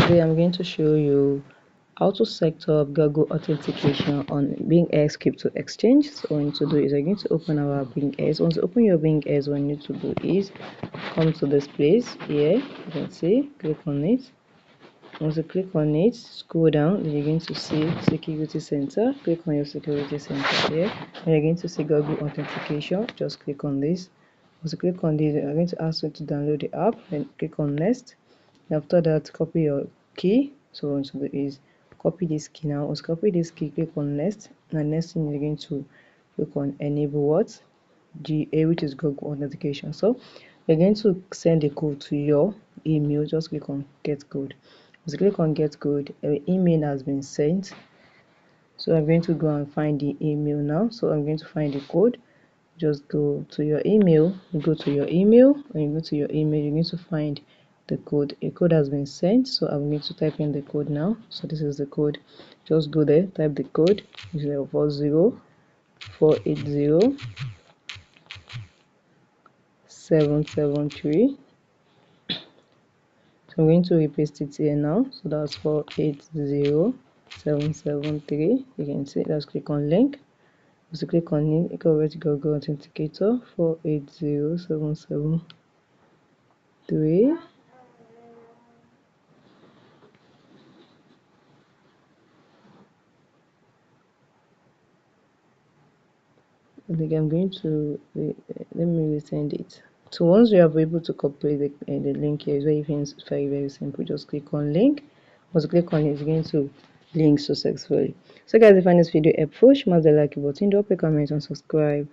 Today I'm going to show you how to set up Google Authentication on BingX Crypto Exchange. So what you need to do is you're going to open our BingX. Once you open your BingX, what you need to do is come to this place here. You can see, click on it. Once you click on it, scroll down, then you're going to see Security Center. Click on your Security Center here. And you're going to see Google Authentication. Just click on this. Once you click on this, I'm going to ask you to download the app. Then click on Next. After that, copy your key. So what you do is copy this key now. Once copy this key, click on Next. And next thing you're going to click on Enable what? GA, which is Google Authentication. So you're going to send a code to your email. Just click on Get Code. Once you click on Get Code, an email has been sent. So I'm going to go and find the email now. So I'm going to find the code. Just go to your email. You go to your email. When you go to your email, you're going to find the code. A code has been sent, so I'm going to type in the code now. So this is the code. Just go there, type the code. 040480 773. So I'm going to repaste it here now. So that's 480773. You can see. Let's click on link. Once you click on it, you can already Google Authenticator 480773. I think I'm going to let me resend it. So once you are able to copy the link here, it's very simple. Just click on link. Once you click on it, it's going to link successfully. So guys, if you find this video helpful, smash the like button, drop a comment and subscribe.